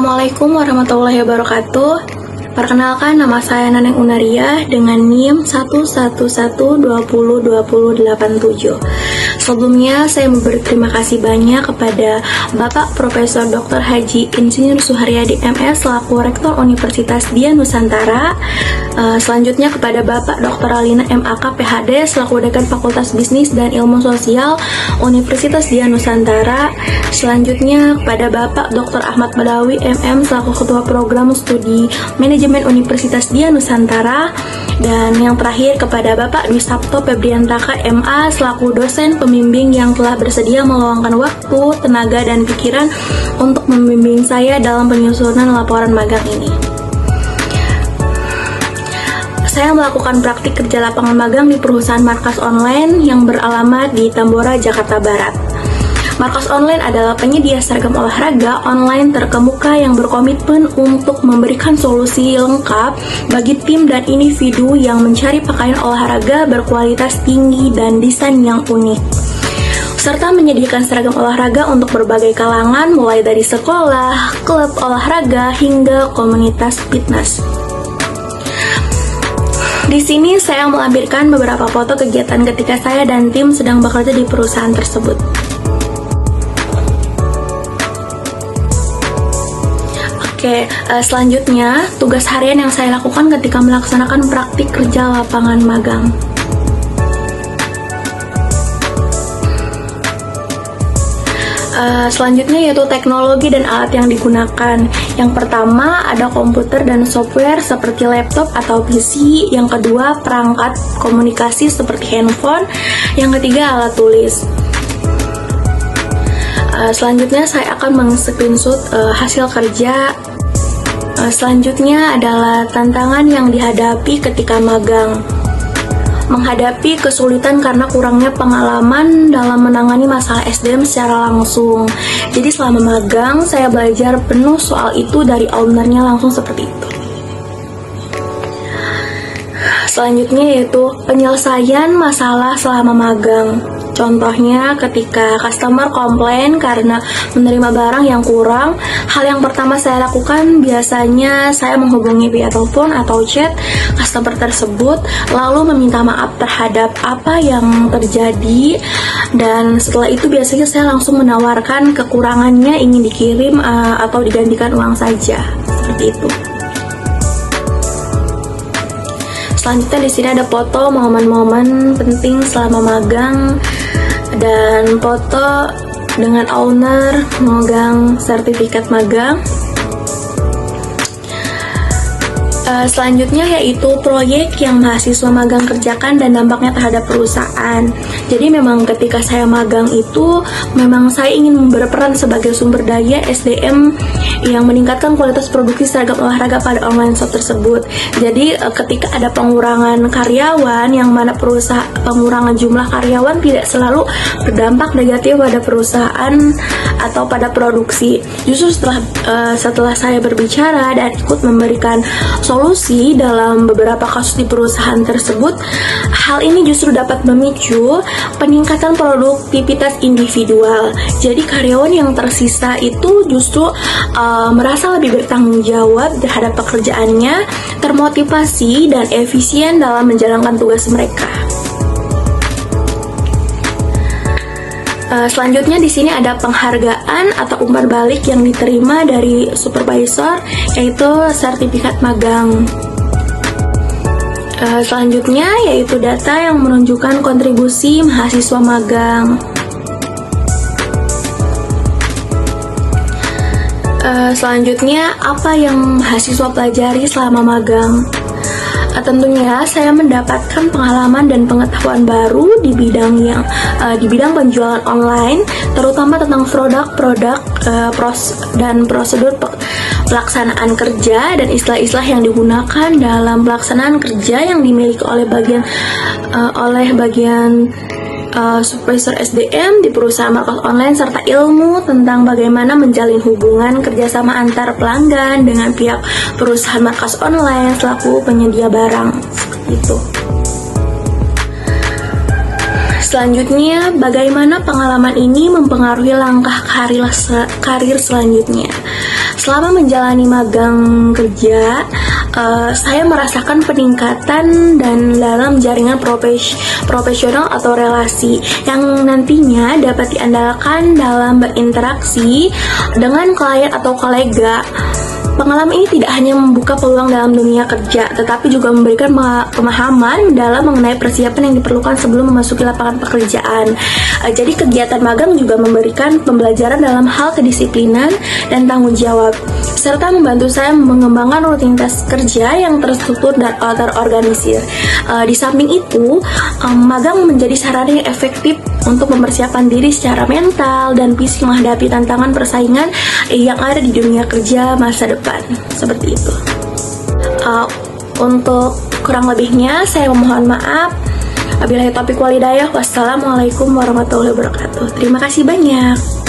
Assalamualaikum warahmatullahi wabarakatuh. Perkenalkan, nama saya Naneng Unaria dengan NIM 111202087. Sebelumnya saya mau berterima kasih banyak kepada Bapak Profesor Dr. Haji Insinyur Suharyadi MS selaku Rektor Universitas Dian Nusantara. Selanjutnya kepada Bapak Dr. Alina MAK PhD selaku Dekan Fakultas Bisnis dan Ilmu Sosial Universitas Dian Nusantara. Selanjutnya kepada Bapak Dr. Ahmad Badawi MM selaku Ketua Program Studi Manajemen Universitas Dian Nusantara. Dan yang terakhir kepada Bapak Dwi Sabto Febriantaka MA selaku dosen pembimbing yang telah bersedia meluangkan waktu, tenaga, dan pikiran untuk membimbing saya dalam penyusunan laporan magang ini. Saya melakukan praktik kerja lapangan magang di perusahaan markas online yang beralamat di Tambora, Jakarta Barat. Markas Online adalah penyedia seragam olahraga online terkemuka yang berkomitmen untuk memberikan solusi lengkap bagi tim dan individu yang mencari pakaian olahraga berkualitas tinggi dan desain yang unik, serta menyediakan seragam olahraga untuk berbagai kalangan mulai dari sekolah, klub olahraga, hingga komunitas fitness. Di sini saya melampirkan beberapa foto kegiatan ketika saya dan tim sedang bekerja di perusahaan tersebut. Oke, selanjutnya tugas harian yang saya lakukan ketika melaksanakan praktik kerja lapangan magang. Selanjutnya yaitu teknologi dan alat yang digunakan. Yang pertama ada komputer dan software seperti laptop atau PC. Yang kedua perangkat komunikasi seperti handphone. Yang ketiga alat tulis. Selanjutnya saya akan meng-screenshot hasil kerja. Selanjutnya adalah tantangan yang dihadapi ketika magang. Menghadapi kesulitan karena kurangnya pengalaman dalam menangani masalah SDM secara langsung. Jadi selama magang saya belajar penuh soal itu dari ownernya langsung seperti itu. Selanjutnya yaitu penyelesaian masalah selama magang. Contohnya ketika customer komplain karena menerima barang yang kurang, hal yang pertama saya lakukan biasanya saya menghubungi via telepon atau chat customer tersebut, lalu meminta maaf terhadap apa yang terjadi, dan setelah itu biasanya saya langsung menawarkan kekurangannya ingin dikirim atau digantikan uang saja, seperti itu. Selanjutnya di sini ada foto momen-momen penting selama magang dan foto dengan owner memegang sertifikat magang. Selanjutnya yaitu proyek yang mahasiswa magang kerjakan dan dampaknya terhadap perusahaan. Jadi memang ketika saya magang itu memang saya ingin berperan sebagai sumber daya SDM yang meningkatkan kualitas produksi seragam olahraga pada online shop tersebut. Jadi ketika ada pengurangan karyawan, yang mana pengurangan jumlah karyawan tidak selalu berdampak negatif pada perusahaan atau pada produksi. Justru setelah saya berbicara dan ikut memberikan solusi dalam beberapa kasus di perusahaan tersebut, hal ini justru dapat memicu peningkatan produktivitas individual. Jadi karyawan yang tersisa itu justru merasa lebih bertanggung jawab terhadap pekerjaannya, termotivasi dan efisien dalam menjalankan tugas mereka. Selanjutnya di sini ada penghargaan atau umpan balik yang diterima dari supervisor, yaitu sertifikat magang. Selanjutnya yaitu data yang menunjukkan kontribusi mahasiswa magang. Selanjutnya apa yang mahasiswa pelajari selama magang. Tentunya saya mendapatkan pengalaman dan pengetahuan baru di bidang penjualan online, terutama tentang produk-produk dan prosedur pelaksanaan kerja dan istilah-istilah yang digunakan dalam pelaksanaan kerja yang dimiliki oleh bagian supervisor SDM di perusahaan markas online, serta ilmu tentang bagaimana menjalin hubungan kerjasama antar pelanggan dengan pihak perusahaan markas online selaku penyedia barang, seperti itu. Selanjutnya, bagaimana pengalaman ini mempengaruhi langkah karir selanjutnya. Selama menjalani magang kerja, saya merasakan peningkatan dan dalam jaringan profesional atau relasi yang nantinya dapat diandalkan dalam berinteraksi dengan klien atau kolega. Pengalaman ini tidak hanya membuka peluang dalam dunia kerja, tetapi juga memberikan pemahaman dalam mengenai persiapan yang diperlukan sebelum memasuki lapangan pekerjaan. Jadi kegiatan magang juga memberikan pembelajaran dalam hal kedisiplinan dan tanggung jawab, serta membantu saya mengembangkan rutinitas kerja yang terstruktur dan terorganisir. Di samping itu, magang menjadi sarana yang efektif untuk mempersiapkan diri secara mental dan fisik menghadapi tantangan persaingan yang ada di dunia kerja masa depan. Seperti itu. Untuk kurang lebihnya saya memohon maaf. Wabillahi taufiq wal hidayah. Wassalamualaikum warahmatullahi wabarakatuh. Terima kasih banyak.